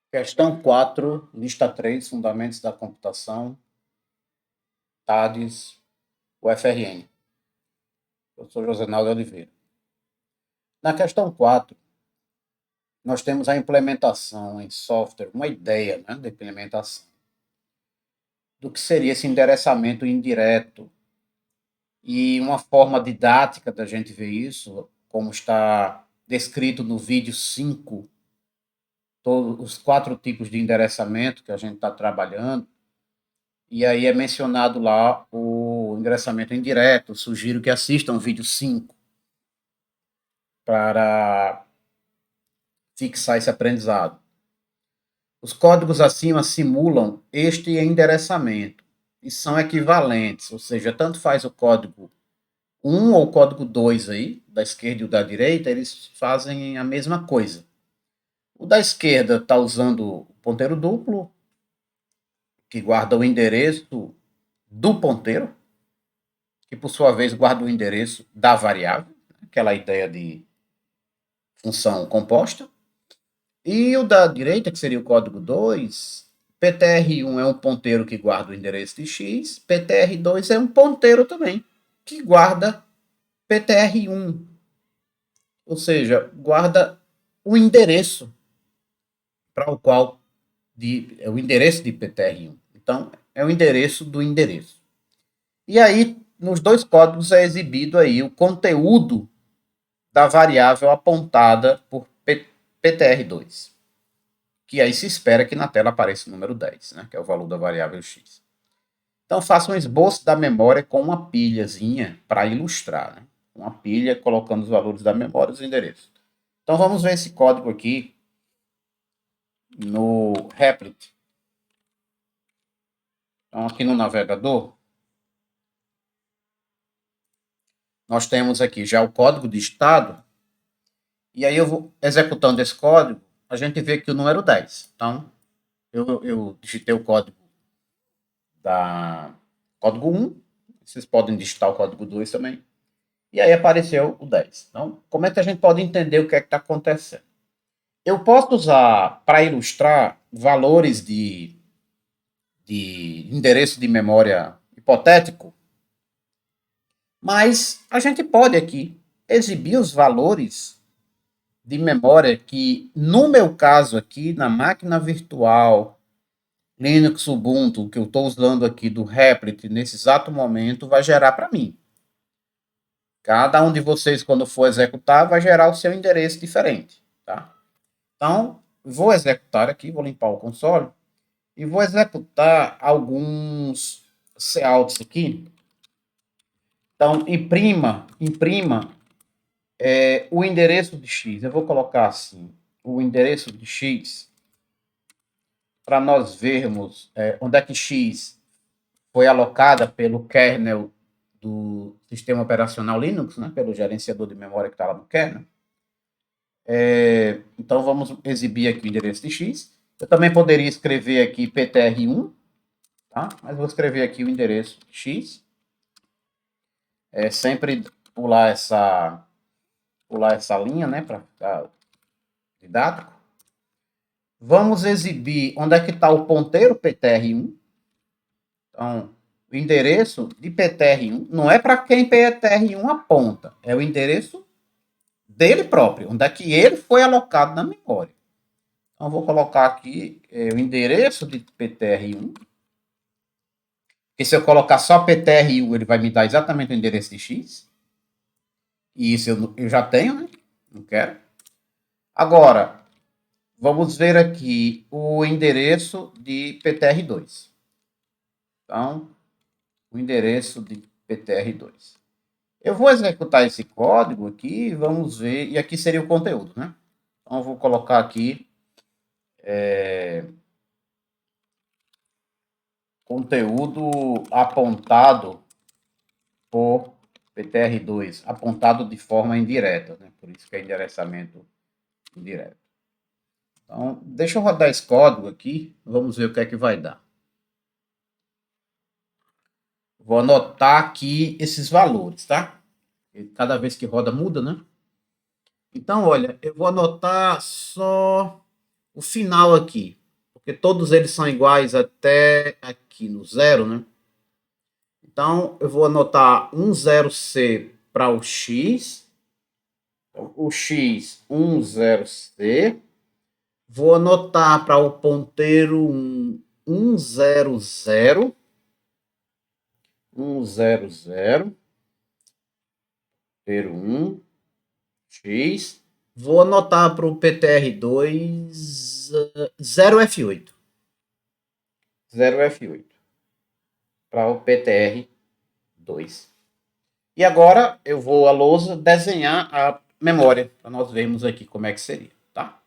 Questão 4, lista 3, fundamentos da computação, TADES, UFRN. Eu sou José Naldo Oliveira. Na questão 4, nós temos a implementação em software, uma ideia, né, de implementação, do que seria esse endereçamento indireto. E uma forma didática da gente ver isso, como está descrito no vídeo 5, todos os 4 tipos de endereçamento que a gente está trabalhando, e aí é mencionado lá o endereçamento indireto. Sugiro que assistam o vídeo 5 para fixar esse aprendizado. Os códigos acima simulam este endereçamento e são equivalentes, ou seja, tanto faz o código 1 ou o código 2 aí, da esquerda e o da direita, eles fazem a mesma coisa. O da esquerda está usando o ponteiro duplo, que guarda o endereço do ponteiro, que por sua vez guarda o endereço da variável, aquela ideia de função composta. E o da direita, que seria o código 2, PTR1 é um ponteiro que guarda o endereço de x, PTR2 é um ponteiro também, que guarda PTR1, ou seja, guarda o endereço para o qual é o endereço de PTR1. Então, é o endereço do endereço. E aí, nos dois códigos é exibido aí o conteúdo da variável apontada por PTR2, que aí se espera que na tela apareça o número 10, né, que é o valor da variável x. Então, faça um esboço da memória com uma pilhazinha para ilustrar, né? Uma pilha colocando os valores da memória e os endereços. Então, vamos ver esse código aqui no Replit. Então, aqui no navegador, nós temos aqui já o código de estado, e aí eu vou executando esse código, a gente vê que o número 10. Então, eu digitei o código código 1, vocês podem digitar o código 2 também, e aí apareceu o 10. Então, como é que a gente pode entender o que é que está acontecendo? Eu posso usar, para ilustrar, valores de endereço de memória hipotético, mas a gente pode aqui exibir os valores de memória que, no meu caso aqui, na máquina virtual Linux Ubuntu, que eu estou usando aqui do Replit, nesse exato momento, vai gerar para mim. Cada um de vocês, quando for executar, vai gerar o seu endereço diferente, tá? Então, vou executar aqui, vou limpar o console, e vou executar alguns couts aqui. Então, imprima o endereço de x. Eu vou colocar assim, o endereço de x, para nós vermos onde é que x foi alocada pelo kernel do sistema operacional Linux, né, pelo gerenciador de memória que está lá no kernel. Então, vamos exibir aqui o endereço de x. Eu também poderia escrever aqui PTR1, tá? Mas vou escrever aqui o endereço x. Sempre pular essa linha, né, para ficar didático. Vamos exibir onde é que está o ponteiro PTR1. Então, o endereço de PTR1 não é para quem PTR1 aponta, é o endereço dele próprio, onde é que ele foi alocado na memória. Então, vou colocar aqui o endereço de PTR1, porque se eu colocar só PTR1, ele vai me dar exatamente o endereço de X, e isso eu já tenho, né? Não quero. Agora, vamos ver aqui o endereço de PTR2. Então, o endereço de PTR2. Eu vou executar esse código aqui, vamos ver, e aqui seria o conteúdo, né? Então, eu vou colocar aqui conteúdo apontado por PTR2, apontado de forma indireta, né? Por isso que é endereçamento indireto. Então, deixa eu rodar esse código aqui, vamos ver o que é que vai dar. Vou anotar aqui esses valores, tá? Cada vez que roda muda, né? Então, olha, eu vou anotar só o final aqui. porque todos eles são iguais até aqui no zero, né? Então, eu vou anotar 10C para o x, o x 10C, vou anotar para o ponteiro 100, 100, ponteiro 1, x, vou anotar para o PTR2 0F8. 0F8 para o PTR2. E agora eu vou à lousa desenhar a memória, para nós vermos aqui como é que seria, tá?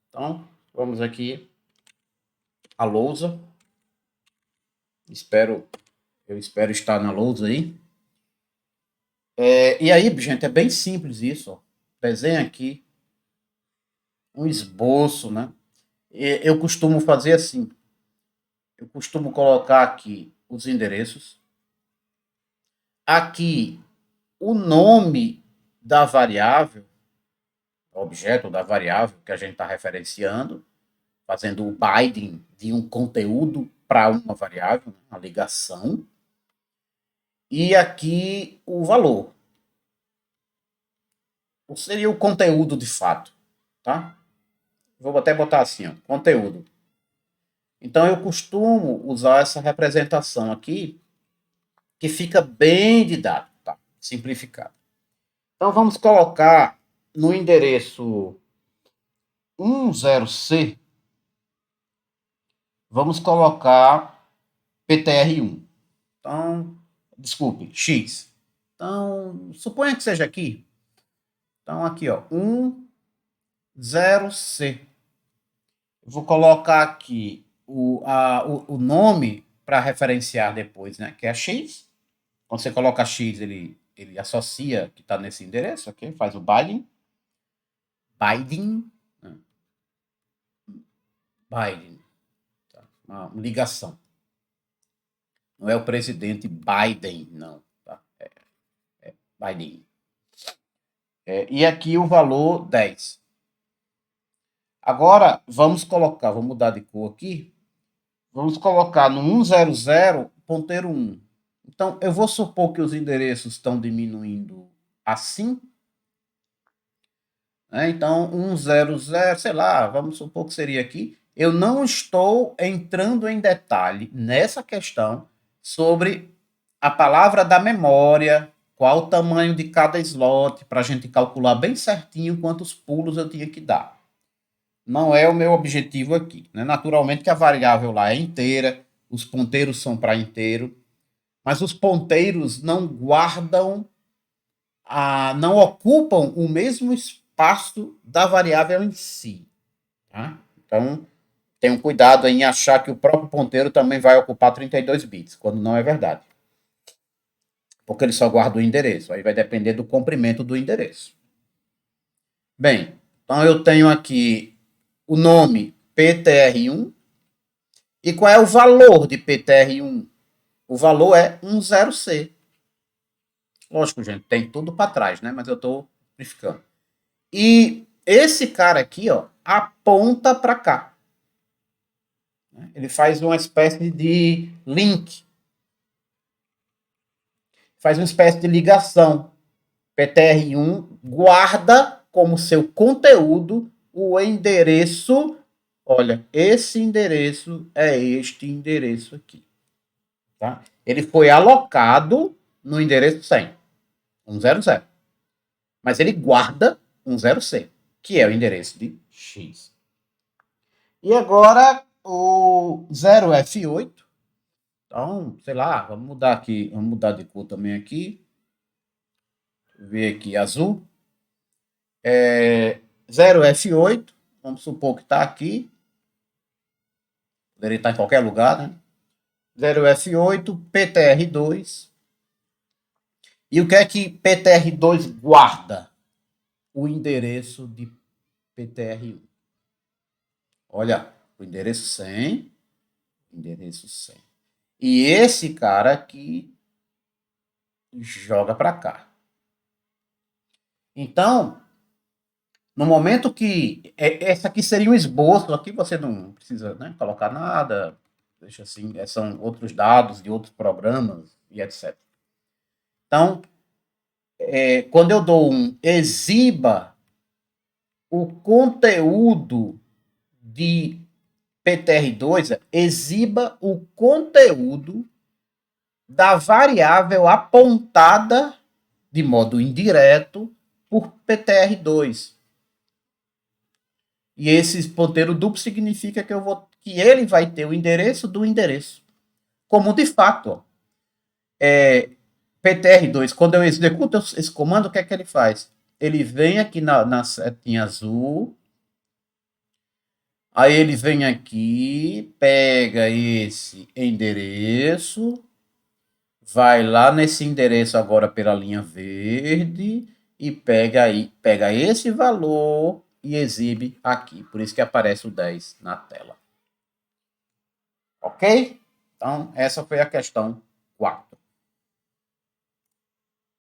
Então, vamos aqui à lousa. Eu espero estar na lousa aí. E aí, gente, é bem simples isso, ó. Desenha aqui um esboço, né? Eu costumo fazer assim. Eu costumo colocar aqui os endereços. Aqui, o nome da variável, objeto da variável que a gente está referenciando, fazendo o binding de um conteúdo para uma variável, a ligação. E aqui o valor. O seria o conteúdo de fato, tá? Vou até botar assim, ó, conteúdo. Então eu costumo usar essa representação aqui, que fica bem didático, tá? Simplificado. Então vamos colocar no endereço 10C, vamos colocar PTR1. Então, desculpe, X. Então, suponha que seja aqui. Então, aqui, ó, 10C. Vou colocar aqui o nome para referenciar depois, né? Que é X. Quando você coloca X, ele associa que está nesse endereço, ok? Faz o binding. Binding. Né? Binding. Tá? Uma ligação. Não é o presidente Biden, não. Tá? É Biden. E aqui o valor 10. Agora, vamos mudar de cor aqui. Vamos colocar no 100, ponteiro 1. Então, eu vou supor que os endereços estão diminuindo assim. Né? Então, 100, sei lá, vamos supor que seria aqui. Eu não estou entrando em detalhe nessa questão sobre a palavra da memória, qual o tamanho de cada slot, para a gente calcular bem certinho quantos pulos eu tinha que dar. Não é o meu objetivo aqui. Né? Naturalmente que a variável lá é inteira, os ponteiros são para inteiro, mas os ponteiros não guardam, não ocupam o mesmo espaço da variável em si. Tá? Então, tenham cuidado em achar que o próprio ponteiro também vai ocupar 32 bits, quando não é verdade. Porque ele só guarda o endereço. Aí vai depender do comprimento do endereço. Bem, então eu tenho aqui o nome PTR1. E qual é o valor de PTR1? O valor é 10C. Lógico, gente, tem tudo para trás, né? Mas eu estou simplificando. E esse cara aqui, ó, aponta para cá. Ele faz uma espécie de link. Faz uma espécie de ligação. PTR1 guarda como seu conteúdo o endereço. Olha, esse endereço é este endereço aqui. Tá? Ele foi alocado no endereço 100, 100. Mas ele guarda 10C, que é o endereço de X. E agora o 0F8. Então, sei lá, vamos mudar aqui, vamos mudar de cor também aqui. Ver aqui azul. 0F8, vamos supor que está aqui. Poderia estar em qualquer lugar, né? 0F8, PTR2. E o que é que PTR2 guarda? O endereço de PTR1. Olha, o endereço 100, endereço 100. E esse cara aqui joga para cá. Então, No momento que essa aqui seria um esboço, aqui você não precisa, né, colocar nada, deixa assim, são outros dados de outros programas e etc. Então, quando eu dou um exiba o conteúdo de PTR2, exiba o conteúdo da variável apontada de modo indireto por PTR2. E esse ponteiro duplo significa que ele vai ter o endereço do endereço. Como de fato, PTR2, quando eu executo esse comando, o que é que ele faz? Ele vem aqui na setinha azul, aí ele vem aqui, pega esse endereço, vai lá nesse endereço agora pela linha verde e pega esse valor e exibe aqui. Por isso que aparece o 10 na tela. Ok? Então, essa foi a questão 4.